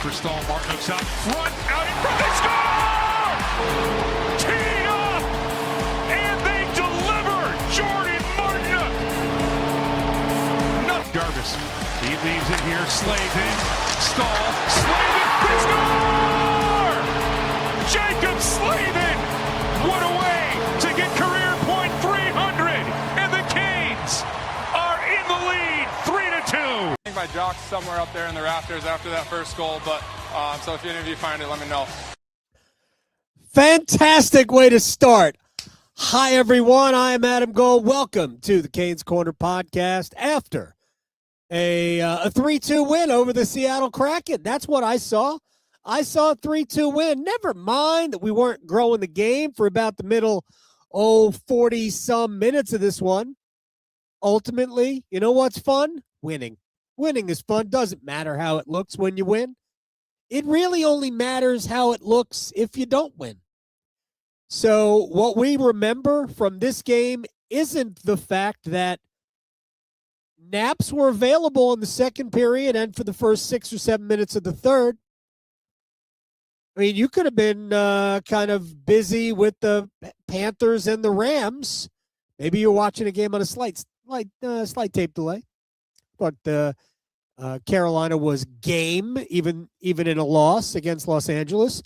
for Staal. Martinook's out front, out in front, they score! Teed up! And they deliver! Jordan Martinook! Not Darvis. He leaves it here, Slavin, Staal, Slavin, they score! Jaccob Slavin! What a way to get career point 300! And the Canes are in the lead, 3-2. I think my jock's somewhere up there in the rafters after that first goal, but so if any of you find it, let me know. Fantastic way to start. Hi, everyone. I am Adam Gold. Welcome to the Canes Corner podcast after a 3-2 win over the Seattle Kraken. That's what I saw. I saw a 3-2 win. Never mind that we weren't growing the game for about the middle, 40-some minutes of this one. Ultimately, you know what's fun? Winning. Winning is fun. Doesn't matter how it looks when you win. It really only matters how it looks if you don't win. So what we remember from this game isn't the fact that naps were available in the second period and for the first 6 or 7 minutes of the third. I mean, you could have been kind of busy with the Panthers and the Rams. Maybe you're watching a game on a slight tape delay. But Carolina was game, even in a loss against Los Angeles.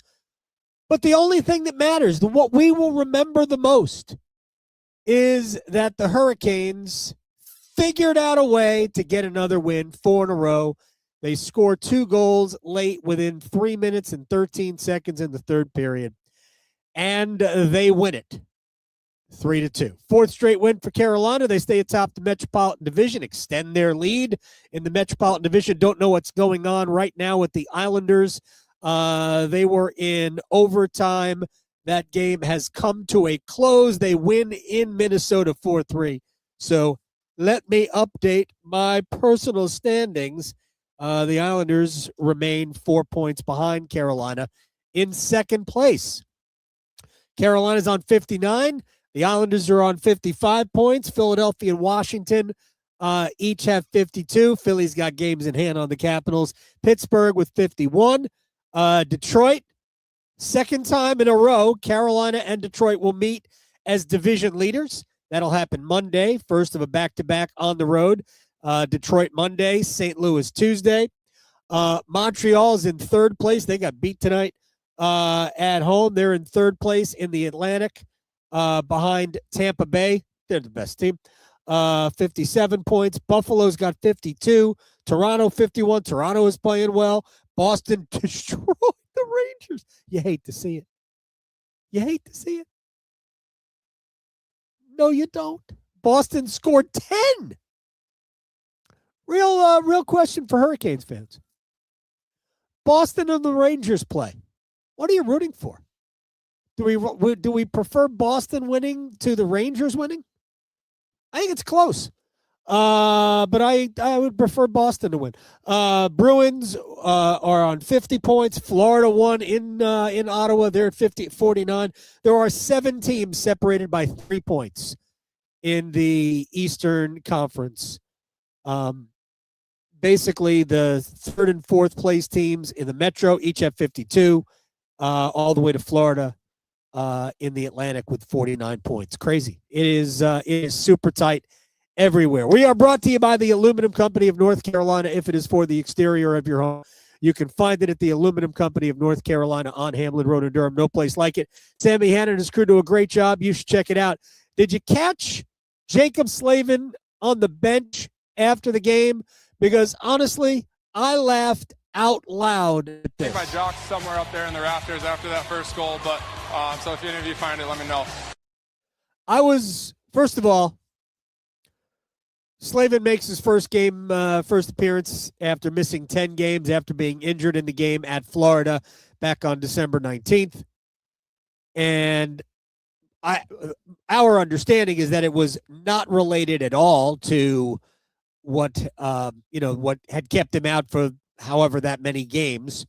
But the only thing that matters, what we will remember the most, is that the Hurricanes figured out a way to get another win, 4 in a row. They scored 2 goals late within 3 minutes and 13 seconds in the third period. And they win it, 3-2. Fourth straight win for Carolina. They stay atop the Metropolitan Division, extend their lead in the Metropolitan Division. Don't know what's going on right now with the Islanders. They were in overtime. That game has come to a close. They win in Minnesota 4-3. So let me update my personal standings. The Islanders remain 4 points behind Carolina in second place. Carolina's on 59. The Islanders are on 55 points. Philadelphia and Washington each have 52. Philly's got games in hand on the Capitals. Pittsburgh with 51. Detroit, second time in a row, Carolina and Detroit will meet as division leaders. That'll happen Monday, first of a back-to-back on the road. Detroit Monday, St. Louis Tuesday. Montreal is in third place. They got beat tonight at home. They're in third place in the Atlantic behind Tampa Bay. They're the best team. 57 points. Buffalo's got 52. Toronto 51. Toronto is playing well. Boston destroyed the Rangers. You hate to see it. You hate to see it. No, you don't. Boston scored 10. Real question for Hurricanes fans. Boston and the Rangers play. What are you rooting for? Do we prefer Boston winning to the Rangers winning? I think it's close. But I would prefer Boston to win. Bruins are on 50 points. Florida won in Ottawa. They're at 49. There are 7 teams separated by 3 points in the Eastern Conference. Basically, the third and fourth place teams in the Metro each have 52, all the way to Florida in the Atlantic with 49 points. Crazy. It is super tight everywhere. We are brought to you by the Aluminum Company of North Carolina. If it is for the exterior of your home, you can find it at the Aluminum Company of North Carolina on Hamlin Road in Durham. No place like it. Sammy Hanna and his crew do a great job. You should check it out. Did you catch Jaccob Slavin on the bench after the game? Because honestly, I laughed out loud at this. I think my jock's somewhere up there in the rafters after that first goal, but so if any of you find it, let me know. First of all, Slavin makes his first appearance after missing 10 games after being injured in the game at Florida back on December 19th. And our understanding is that it was not related at all to what had kept him out for however that many games,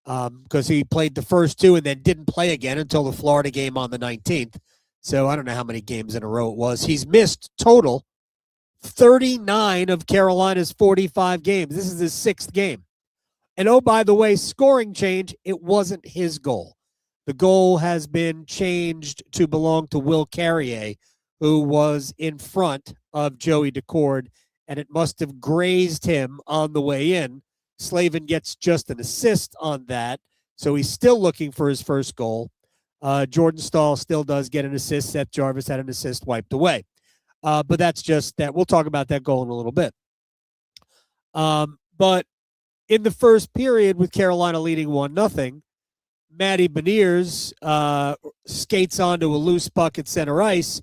because he played the first 2 and then didn't play again until the Florida game on the 19th. So I don't know how many games in a row it was. He's missed total 39 of Carolina's 45 games. This is his 6th game. And oh, by the way, scoring change, it wasn't his goal. The goal has been changed to belong to Will Carrier, who was in front of Joey Decord, and it must have grazed him on the way in. Slavin gets just an assist on that, so he's still looking for his first goal. Jordan Staal still does get an assist. Seth Jarvis had an assist wiped away. But that's just that. We'll talk about that goal in a little bit. But in the first period, with Carolina leading 1-0, Matty Beniers skates onto a loose puck at center ice,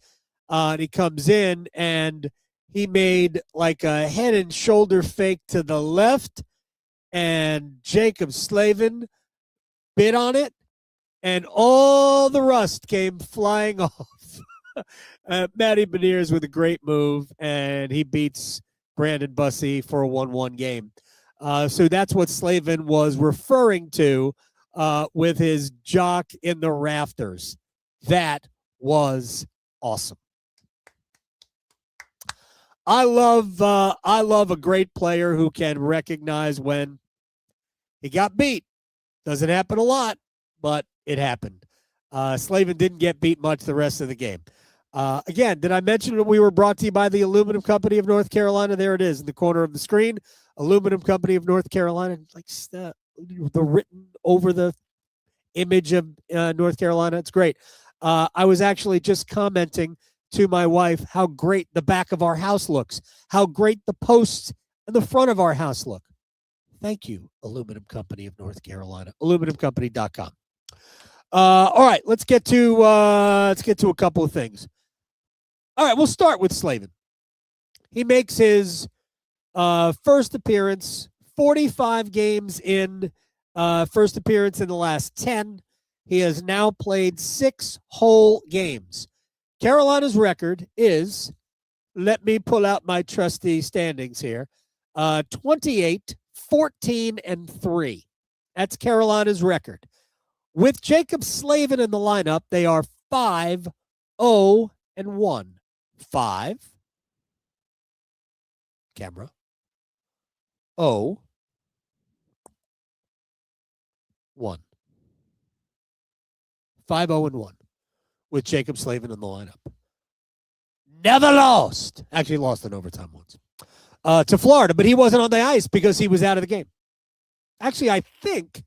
and he comes in, and he made like a head and shoulder fake to the left, and Jaccob Slavin bit on it, and all the rust came flying off. Matty Beniers with a great move, and he beats Brandon Bussi for a 1-1 game. So that's what Slavin was referring to with his jock in the rafters. That was awesome. I love a great player who can recognize when he got beat. Doesn't happen a lot, but it happened. Slavin didn't get beat much the rest of the game. Again, did I mention that we were brought to you by the Aluminum Company of North Carolina? There it is in the corner of the screen. Aluminum Company of North Carolina, like the written over the image of North Carolina. It's great. I was actually just commenting to my wife how great the back of our house looks, how great the posts and the front of our house look. Thank you, Aluminum Company of North Carolina, aluminumcompany.com. All right, let's get to a couple of things. All right, we'll start with Slavin. He makes his first appearance, 45 games in, first appearance in the last 10. He has now played 6 whole games. Carolina's record is, let me pull out my trusty standings here, 28, 14, and 3. That's Carolina's record. With Jaccob Slavin in the lineup, they are 5-0-1. 5. Camera. 0-1. 5-0-1 with Jaccob Slavin in the lineup. Never lost. Actually lost in overtime once. To Florida, but he wasn't on the ice because he was out of the game. Actually, I think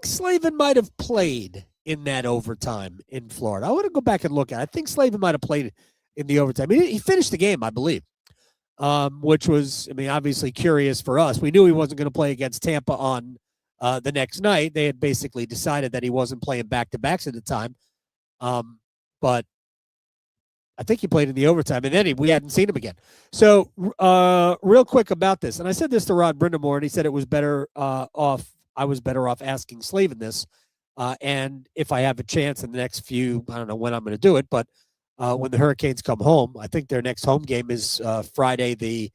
Slavin might have played in that overtime in Florida. I want to go back and look at it. I think Slavin might have played in the overtime. He finished the game, I believe, which was, obviously curious for us. We knew he wasn't going to play against Tampa on the next night. They had basically decided that he wasn't playing back-to-backs at the time. But I think he played in the overtime, and then we hadn't seen him again. So real quick about this, and I said this to Rod Brindamore, and he said it was better off. I was better off asking Slavin this, and if I have a chance in the next few, I don't know when I'm going to do it, but when the Hurricanes come home, I think their next home game is Friday the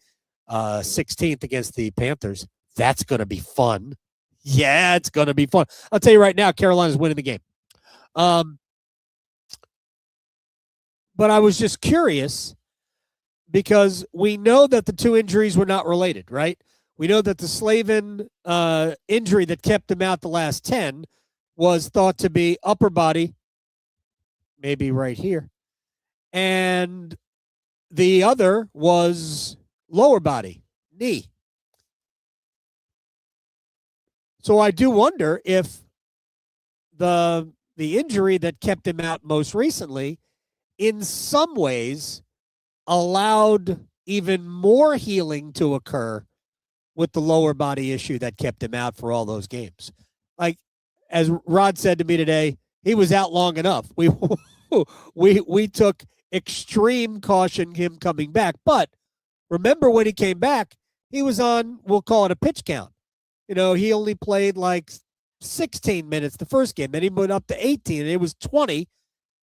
16th against the Panthers. That's going to be fun. Yeah, it's going to be fun. I'll tell you right now, Carolina's winning the game. But I was just curious because we know that the two injuries were not related, right? We know that the Slavin injury that kept him out the last 10 was thought to be upper body, maybe right here. And the other was lower body, knee. So I do wonder if the injury that kept him out most recently in some ways allowed even more healing to occur with the lower body issue that kept him out for all those games. Like, as Rod said to me today, he was out long enough. We took extreme caution him coming back. But remember when he came back, he was on, we'll call it a pitch count. He only played like 16 minutes the first game. Then he went up to 18, and it was 20.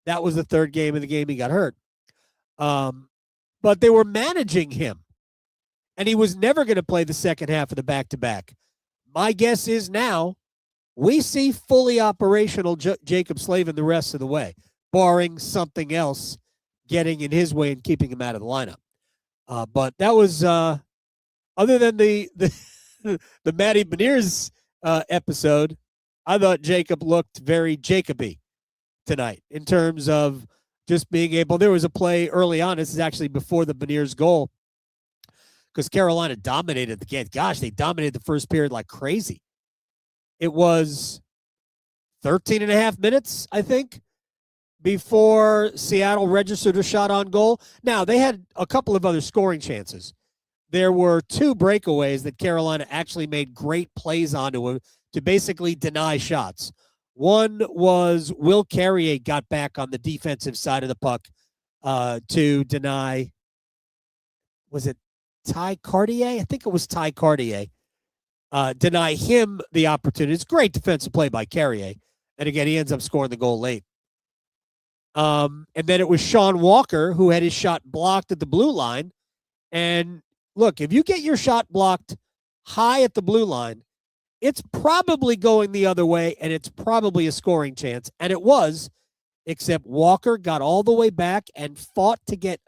That was the third game of the game he got hurt. But they were managing him, and he was never going to play the second half of the back-to-back. My guess is now we see fully operational Jaccob Slavin the rest of the way, barring something else getting in his way and keeping him out of the lineup. But that was, other than the the Matty Beniers episode, I thought Jacob looked very Jacoby tonight in terms of just being able. There was a play early on. This is actually before the Beniers goal because Carolina dominated the game. Gosh, they dominated the first period like crazy. It was 13 and a half minutes, I think, before Seattle registered a shot on goal. Now, they had a couple of other scoring chances. There were 2 breakaways that Carolina actually made great plays onto to basically deny shots. One was Will Carrier got back on the defensive side of the puck to deny, was it Ty Cartier? I think it was Ty Cartier. Deny him the opportunity. It's great defensive play by Carrier. And again, he ends up scoring the goal late. And then it was Sean Walker who had his shot blocked at the blue line. And look, if you get your shot blocked high at the blue line, it's probably going the other way, and it's probably a scoring chance. And it was, except Walker got all the way back and fought to get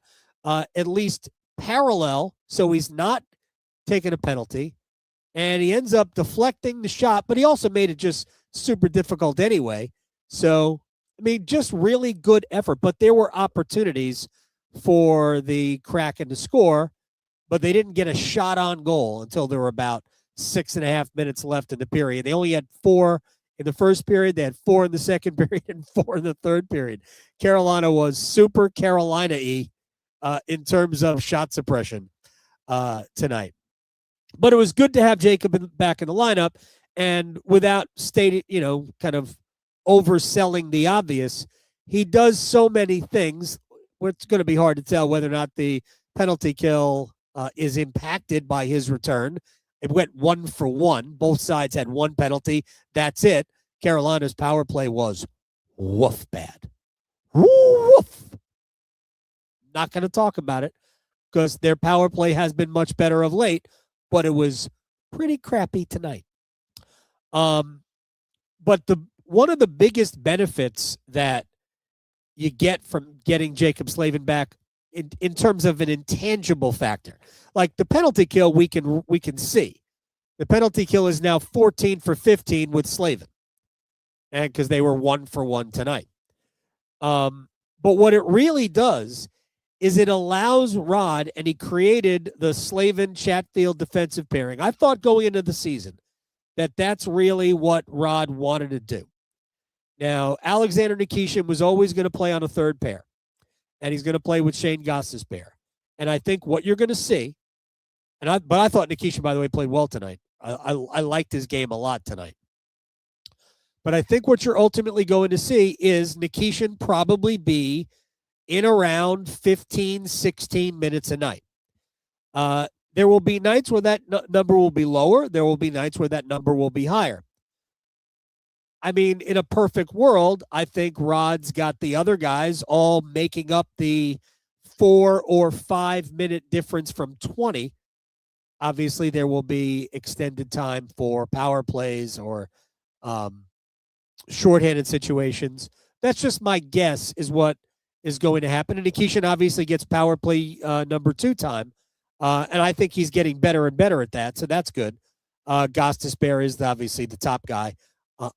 at least parallel, so he's not taking a penalty. And he ends up deflecting the shot, but he also made it just super difficult anyway. So, I mean, just really good effort. But there were opportunities for the Kraken to score, but they didn't get a shot on goal until there were about 6.5 minutes left in the period. They only had 4 in the first period. They had 4 in the second period and 4 in the third period. Carolina was super Carolina-y in terms of shot suppression tonight. But it was good to have Jacob back in the lineup, and without stating, kind of overselling the obvious, he does so many things. It's going to be hard to tell whether or not the penalty kill is impacted by his return. It went 1 for 1. Both sides had 1 penalty. That's it. Carolina's power play was woof bad. Woof. Not going to talk about it because their power play has been much better of late, but it was pretty crappy tonight. But one of the biggest benefits that you get from getting Jaccob Slavin back in terms of an intangible factor, like the penalty kill, we can see the penalty kill is now 14 for 15 with Slavin, and because they were 1 for 1 tonight. But what it really does is it allows Rod, and he created the Slavin-Chatfield defensive pairing. I thought going into the season that that's really what Rod wanted to do. Now, Alexander Nikishin was always going to play on a third pair, and he's going to play with Shane Goss's pair. And I think what you're going to see, but I thought Nikishin, by the way, played well tonight. I liked his game a lot tonight. But I think what you're ultimately going to see is Nikishin probably be in around 15, 16 minutes a night. There will be nights where that number will be lower. There will be nights where that number will be higher. I mean, in a perfect world, I think Rod's got the other guys all making up the 4 or 5 minute difference from 20. Obviously, there will be extended time for power plays or shorthanded situations. That's just my guess is what is going to happen. And Nikishin obviously gets power play number 2 time. And I think he's getting better and better at that. So that's good. Gostisbehere is obviously the top guy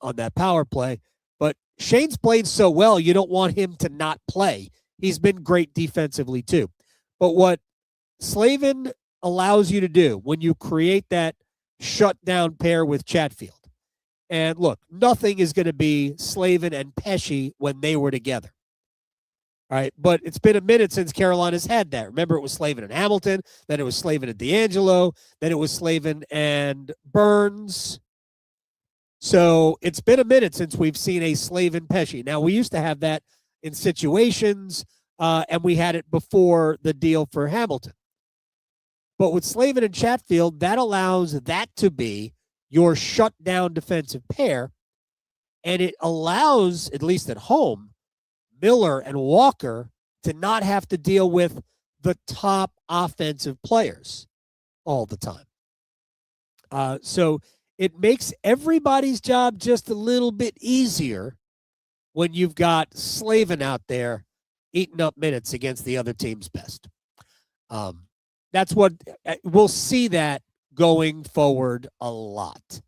on that power play. But Shane's played so well, you don't want him to not play. He's been great defensively too. But what Slavin allows you to do when you create that shutdown pair with Chatfield, and look, nothing is going to be Slavin and Pesce when they were together. All right, but it's been a minute since Carolina's had that. Remember, it was Slavin and Hamilton, then it was Slavin and D'Angelo, then it was Slavin and Burns. So it's been a minute since we've seen a Slavin Pesce. Now, we used to have that in situations, and we had it before the deal for Hamilton. But with Slavin and Chatfield, that allows that to be your shutdown defensive pair, and it allows, at least at home, Miller and Walker to not have to deal with the top offensive players all the time. So it makes everybody's job just a little bit easier when you've got Slavin out there eating up minutes against the other team's best. That's what we'll see that going forward a lot.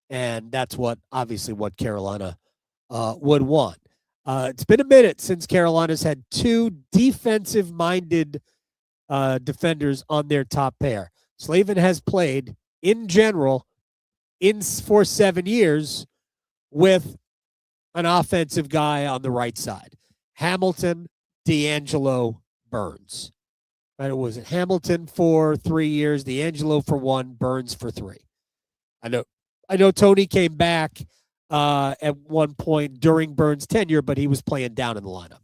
And that's obviously what Carolina would want. It's been a minute since Carolina's had two defensive-minded defenders on their top pair. Slavin has played, in general, for 7 years with an offensive guy on the right side. Hamilton, D'Angelo, Burns. Right? It was Hamilton for 3 years, D'Angelo for 1, Burns for 3. I know Tony came back at one point during Burns' tenure, but he was playing down in the lineup.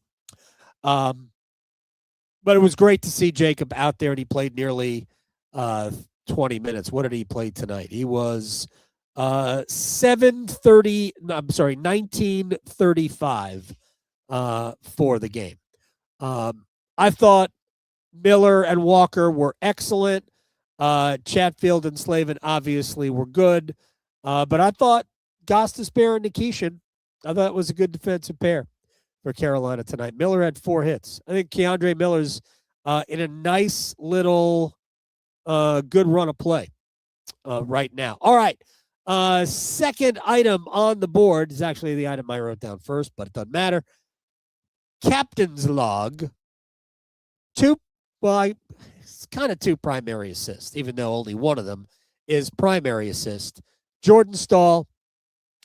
But it was great to see Jacob out there, and he played nearly 20 minutes. What did he play tonight? He was 1935 for the game. I thought Miller and Walker were excellent. Chatfield and Slavin obviously were good. But I thought Gostisbehere and Nikishin, I thought it was a good defensive pair for Carolina tonight. Miller had 4 hits. I think Keandre Miller's in a nice little good run of play right now. All right. Second item on the board is actually the item I wrote down first, but it doesn't matter. Captain's log. It's kind of 2 primary assists, even though only one of them is primary assist. Jordan Staal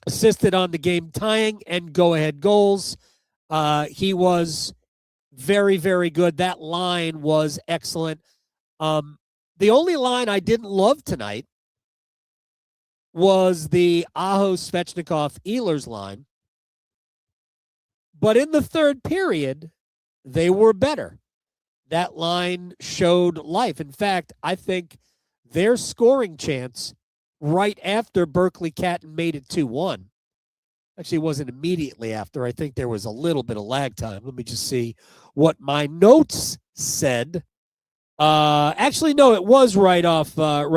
assisted on the game tying and go-ahead goals. He was very, very good. That line was excellent. The only line I didn't love tonight was the Aho, Svechnikov, Ehlers line. But in the third period, they were better. That line showed life. In fact, I think their scoring chance right after Berkeley Catton made it 2-1. Actually, it wasn't immediately after. I think there was a little bit of lag time. Let me just see what my notes said. Actually, no, it was right after. I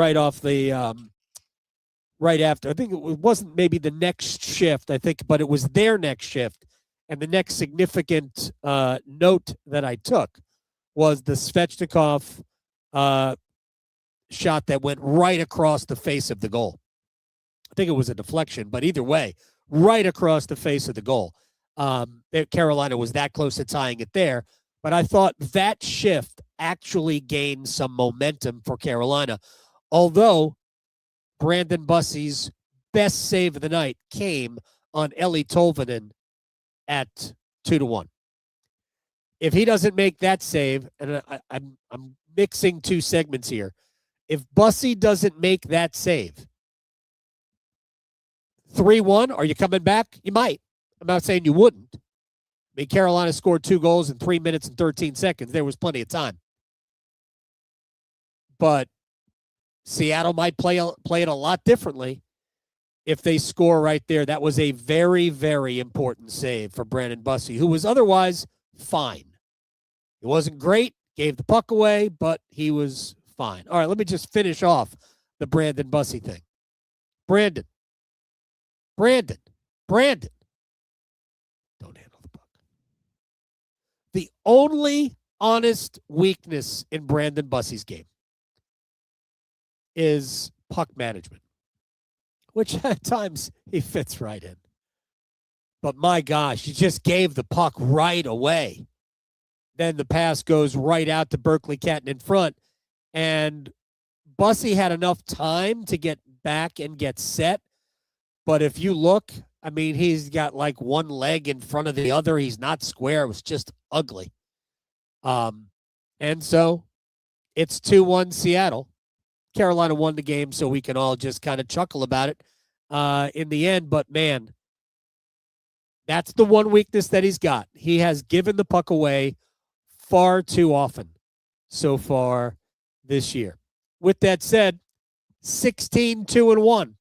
think it wasn't maybe the next shift, but it was their next shift. And the next significant note that I took was the Svechnikov shot that went right across the face of the goal. I think it was a deflection, but either way, right across the face of the goal. Carolina was that close to tying it there, but I thought that shift actually gained some momentum for Carolina, although Brandon Bussi's best save of the night came on Eli Tolvanen at 2-1. If he doesn't make that save, and I'm mixing 2 segments here, if Bussi doesn't make that save, 3-1, are you coming back? You might. I'm not saying you wouldn't. I mean, Carolina scored 2 goals in 3 minutes and 13 seconds. There was plenty of time. But Seattle might play it a lot differently if they score right there. That was a very, very important save for Brandon Bussi, who was otherwise fine. It wasn't great, gave the puck away, but he was fine. All right, let me just finish off the Brandon Bussi thing. Brandon. Don't handle the puck. The only honest weakness in Brandon Bussi's game is puck management, which at times he fits right in. But my gosh, he just gave the puck right away. Then the pass goes right out to Berkeley Catton in front. And Bussi had enough time to get back and get set. But if you look, I mean, he's got like one leg in front of the other. He's not square. It was just ugly. And so it's 2-1 Seattle. Carolina won the game, so we can all just kind of chuckle about it in the end. But, man, that's the one weakness that he's got. He has given the puck away far too often so far this year. With that said, 16-2-1.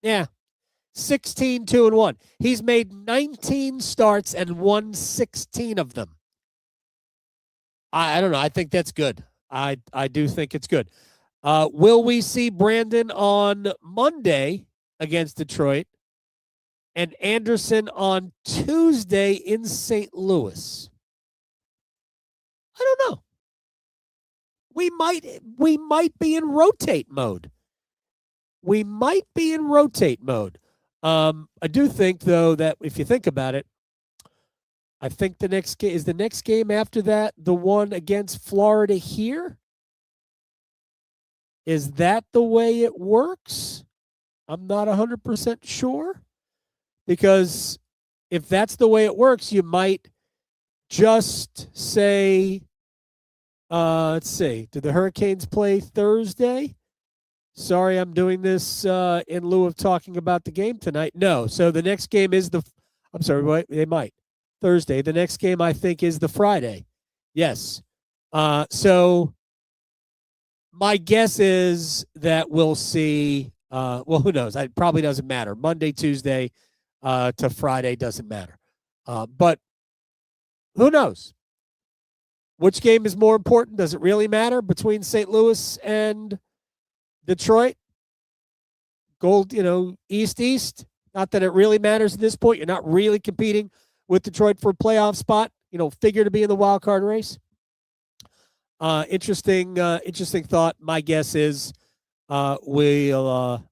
Yeah, 16-2-1. He's made 19 starts and won 16 of them. I don't know. I think that's good. I do think it's good. Will we see Brandon on Monday against Detroit and Anderson on Tuesday in St. Louis? I don't know. we might be in rotate mode. I do think, though, that if you think about it, I think the next game after that the one against Florida here. Is that the way it works? I'm not 100% sure, because if that's the way it works, you might just say, let's see, do the Hurricanes play Thursday? Sorry, I'm doing this in lieu of talking about the game tonight. No, so the next game is they might. Thursday. The next game, I think, is the Friday. Yes. So my guess is that we'll see, who knows? It probably doesn't matter. Monday, Tuesday to Friday doesn't matter. But who knows? Which game is more important? Does it really matter between St. Louis and Detroit? Gold, East. Not that it really matters at this point. You're not really competing with Detroit for a playoff spot. Figure to be in the wild card race. Interesting thought. My guess is we'll.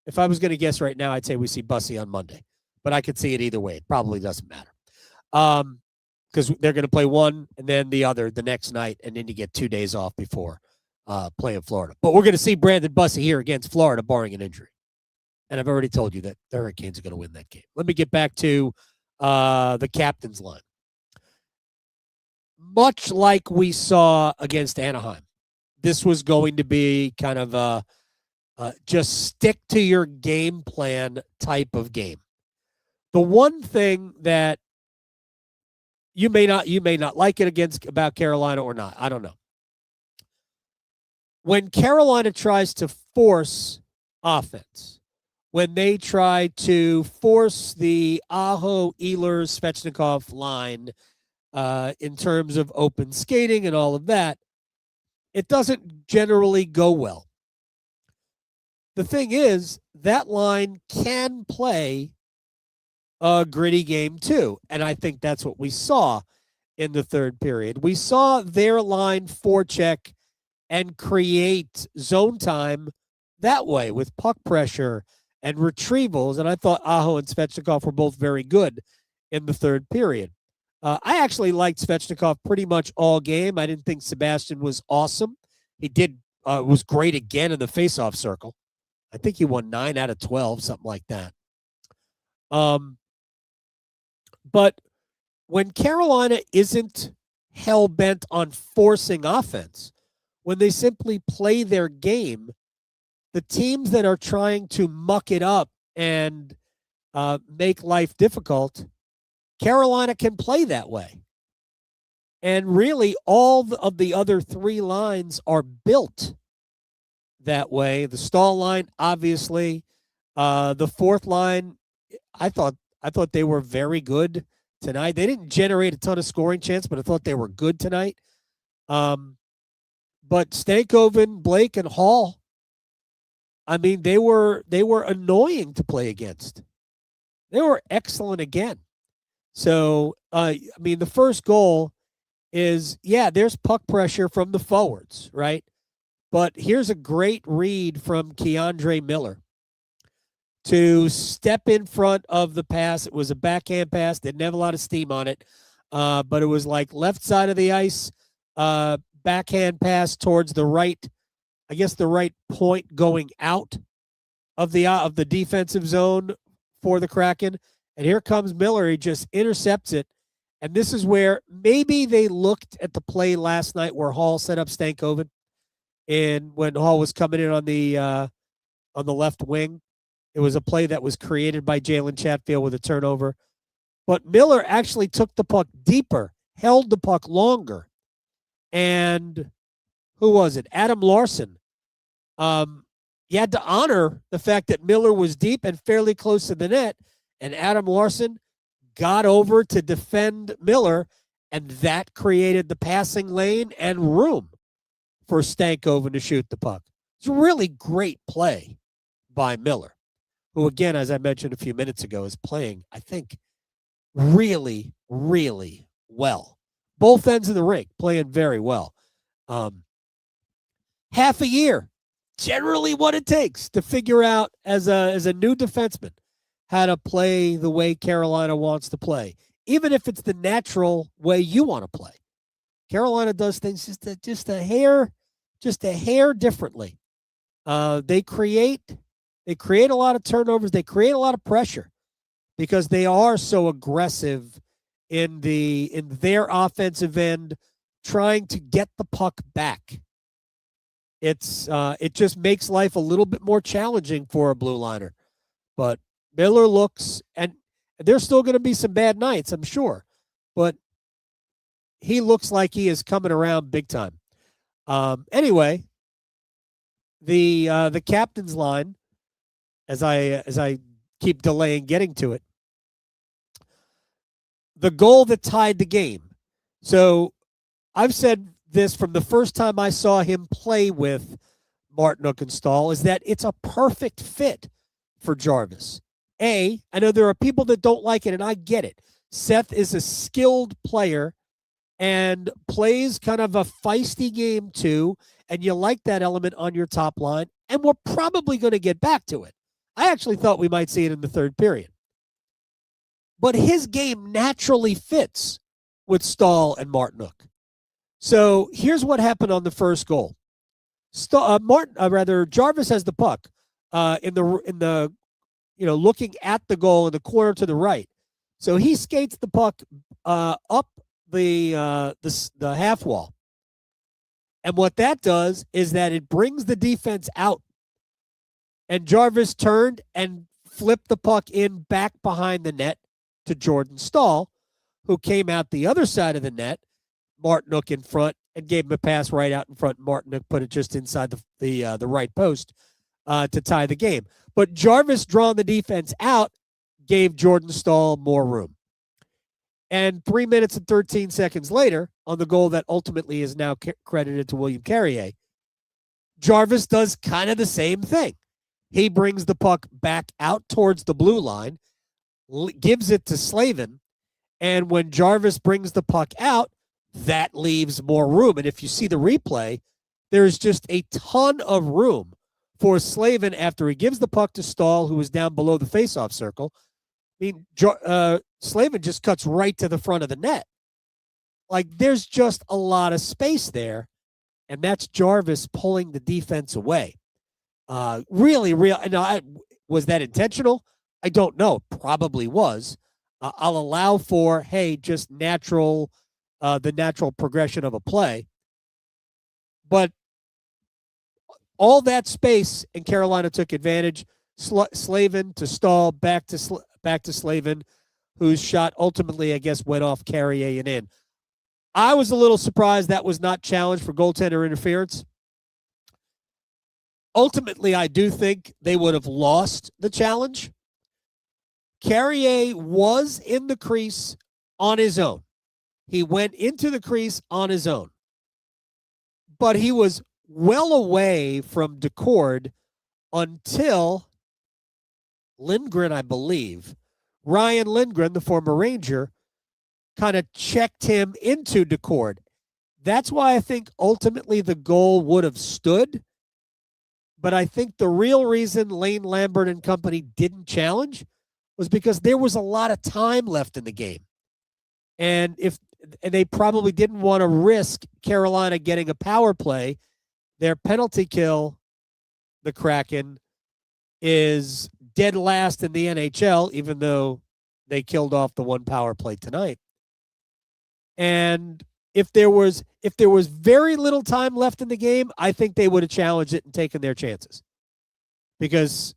If I was going to guess right now, I'd say we see Bussi on Monday, but I could see it either way. It probably doesn't matter. Because they're going to play one and then the other the next night, and then you get 2 days off before playing Florida. But we're going to see Brandon Bussi here against Florida, barring an injury. And I've already told you that the Hurricanes are going to win that game. Let me get back to the captain's line. Much like we saw against Anaheim, this was going to be kind of a just stick to your game plan type of game. The one thing that you may not like it about Carolina or not, I don't know. When Carolina tries to force offense, when they try to force the Aho, Ehlers, Svechnikov line in terms of open skating and all of that, it doesn't generally go well. The thing is, that line can play a gritty game too, and I think that's what we saw in the third period. We saw their line forecheck and create zone time that way with puck pressure and retrievals, and I thought Aho and Svechnikov were both very good in the third period. I actually liked Svechnikov pretty much all game. I didn't think Sebastian was awesome. He was great again in the faceoff circle. I think he won 9 out of 12, something like that. But when Carolina isn't hell-bent on forcing offense, when they simply play their game, the teams that are trying to muck it up and make life difficult, Carolina can play that way. And really, all of the other three lines are built that way. The Staal line, obviously. The fourth line, I thought they were very good tonight. They didn't generate a ton of scoring chance, but I thought they were good tonight. But Stankoven, Blake, and Hall, I mean, they were annoying to play against. They were excellent again. So, the first goal is, there's puck pressure from the forwards, right? But here's a great read from Keandre Miller to step in front of the pass. It was a backhand pass. Didn't have a lot of steam on it, but it was like left side of the ice, backhand pass towards the right, I guess the right point going out of the defensive zone for the Kraken. And here comes Miller. He just intercepts it. And this is where maybe they looked at the play last night where Hall set up Stankoven, and when Hall was coming in on the left wing. It was a play that was created by Jalen Chatfield with a turnover. But Miller actually took the puck deeper, held the puck longer. And who was it? Adam Larson. You had to honor the fact that Miller was deep and fairly close to the net. And Adam Larson got over to defend Miller, and that created the passing lane and room for Stankoven to shoot the puck. It's a really great play by Miller, who, again, as I mentioned a few minutes ago, is playing, I think, really, really well. Both ends of the rink, playing very well. half a year, generally what it takes to figure out as a new defenseman how to play the way Carolina wants to play, even if it's the natural way you want to play. Carolina does things just a hair differently. They create a lot of turnovers. They create a lot of pressure because they are so aggressive in their offensive end, trying to get the puck back. It just makes life a little bit more challenging for a blue liner. But Miller looks, and there's still going to be some bad nights, I'm sure, but he looks like he is coming around big time. Anyway, the captain's line, as I keep delaying getting to it, the goal that tied the game. So I've said this from the first time I saw him play with Martinook and Staal, is that it's a perfect fit for Jarvis. I know there are people that don't like it, and I get it. Seth is a skilled player and plays kind of a feisty game too, and you like that element on your top line, and we're probably going to get back to it. I actually thought we might see it in the third period. But his game naturally fits with Staal and Martinook. So here's what happened on the first goal. Jarvis has the puck in the looking at the goal in the corner to the right. So he skates the puck up the half wall. And what that does is that it brings the defense out. And Jarvis turned and flipped the puck in back behind the net to Jordan Staal, who came out the other side of the net, Martinook in front, and gave him a pass right out in front. Martinook put it just inside the right post to tie the game. But Jarvis drawing the defense out gave Jordan Staal more room. And 3 minutes and 13 seconds later, on the goal that ultimately is now credited to William Carrier, Jarvis does kind of the same thing. He brings the puck back out towards the blue line, gives it to Slavin, and when Jarvis brings the puck out, that leaves more room. And if you see the replay, there's just a ton of room for Slavin after he gives the puck to Staal, who is down below the faceoff circle. I mean, Slavin just cuts right to the front of the net. Like, there's just a lot of space there, and that's Jarvis pulling the defense away. Really, was that intentional? I don't know. Probably was. I'll allow for, just the natural progression of a play. But all that space, and Carolina took advantage. Slavin to Staal, back to Slavin, whose shot ultimately, I guess, went off Carrier and in. I was a little surprised that was not challenged for goaltender interference. Ultimately, I do think they would have lost the challenge. Carrier was in the crease on his own. He went into the crease on his own. But he was well away from Decord until Lindgren, I believe. Ryan Lindgren, the former Ranger, kind of checked him into Decord. That's why I think ultimately the goal would have stood. But I think the real reason Lane Lambert and company didn't challenge was because there was a lot of time left in the game. And they probably didn't want to risk Carolina getting a power play. Their penalty kill, the Kraken, is dead last in the NHL, even though they killed off the one power play tonight. And if there was very little time left in the game, I think they would have challenged it and taken their chances. Because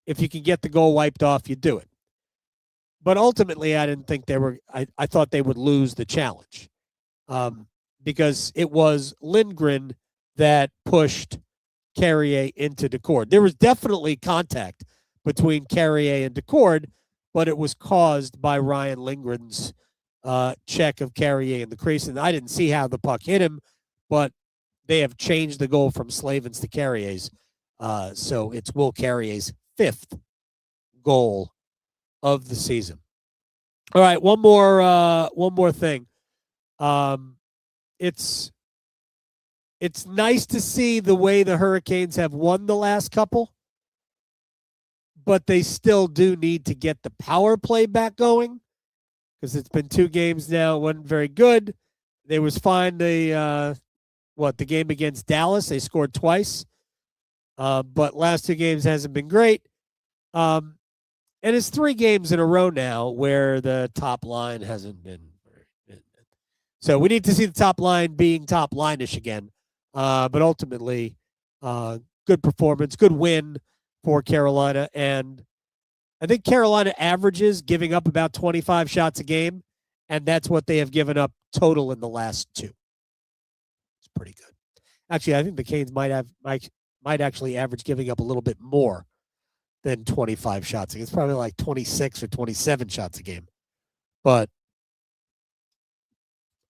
if you can get the goal wiped off, you do it. But ultimately, I didn't think I thought they would lose the challenge. Because it was Lindgren that pushed Carrier into Decord. There was definitely contact between Carrier and Decord, but it was caused by Ryan Lindgren's check of Carrier in the crease. And I didn't see how the puck hit him, but they have changed the goal from Slavin's to Carrier's. So it's Will Carrier's 5th goal of the season. All right, one more thing. It's it's nice to see the way the Hurricanes have won the last couple, but they still do need to get the power play back going because it's been 2 games now. It wasn't very good. They was fine. The game against Dallas, they scored twice, but last 2 games hasn't been great. And it's 3 games in a row now where the top line hasn't been. So we need to see the top line being top line-ish again. But ultimately, good performance, good win for Carolina. And I think Carolina averages giving up about 25 shots a game, and that's what they have given up total in the last 2. It's pretty good. Actually, I think the Canes might actually average giving up a little bit more than 25 shots. It's probably like 26 or 27 shots a game. But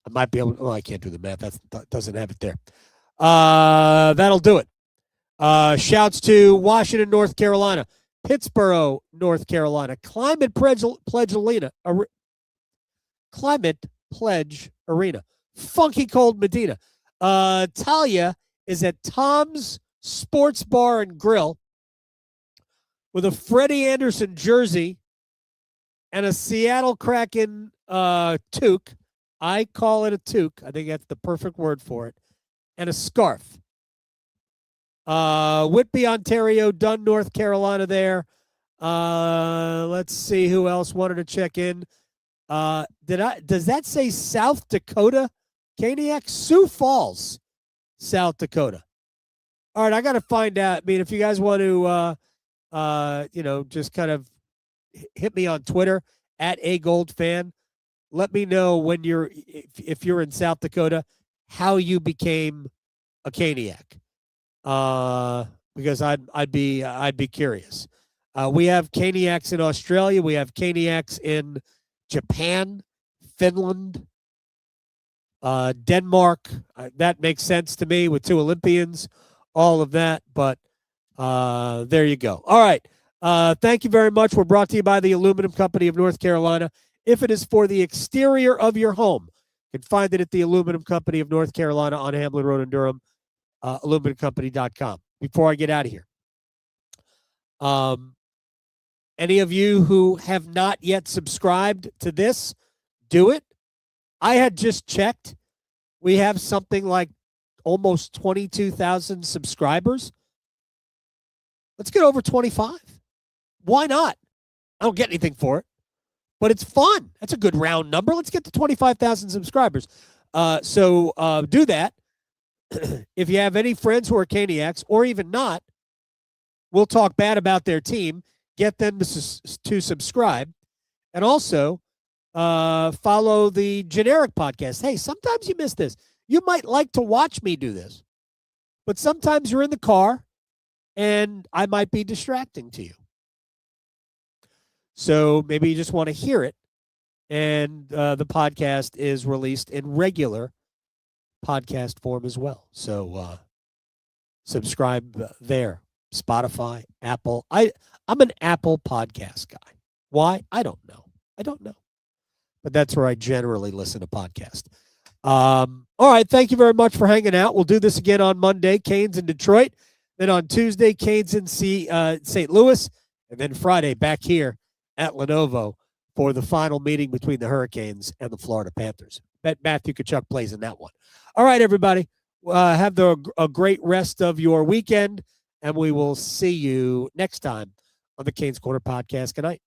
I might be able to, I can't do the math. That doesn't have it there. That'll do it. Shouts to Washington, North Carolina, Pittsburgh, North Carolina, Climate Pledge Arena, Funky Cold Medina. Talia is at Tom's Sports Bar and Grill with a Freddie Anderson jersey and a Seattle Kraken toque. I call it a toque. I think that's the perfect word for it. And a scarf. Whitby, Ontario, Dunn, North Carolina there. Let's see who else wanted to check in. Does that say South Dakota? Caniac? Sioux Falls, South Dakota. All right, I got to find out. I mean, if you guys want to, just kind of hit me on Twitter at @agoldfan. Let me know when if you're in South Dakota, how you became a Caniac. Because I'd be curious. We have Caniacs in Australia. We have Caniacs in Japan, Finland, Denmark. That makes sense to me with 2 Olympians, all of that. But there you go. All right. Thank you very much. We're brought to you by the Aluminum Company of North Carolina. If it is for the exterior of your home, you can find it at the Aluminum Company of North Carolina on Hamlin Road in Durham, aluminumcompany.com. Before I get out of here, any of you who have not yet subscribed to this, do it. I had just checked. We have something like almost 22,000 subscribers. Let's get over 25. Why not? I don't get anything for it, but it's fun. That's a good round number. Let's get to 25,000 subscribers. So do that. If you have any friends who are Caniacs, or even not, we'll talk bad about their team. Get them to subscribe. And also follow the generic podcast. Hey, sometimes you miss this. You might like to watch me do this, but sometimes you're in the car and I might be distracting to you. So maybe you just want to hear it. And the podcast is released in regular podcast form as well. So subscribe there. Spotify, Apple. I'm an Apple podcast guy. Why? I don't know. But that's where I generally listen to podcasts. All right. Thank you very much for hanging out. We'll do this again on Monday, Canes in Detroit. Then on Tuesday, Canes in St. Louis. And then Friday, back here at Lenovo for the final meeting between the Hurricanes and the Florida Panthers. Bet Matthew Tkachuk plays in that one. All right, everybody. Have a great rest of your weekend, and we will see you next time on the Canes Corner Podcast. Good night.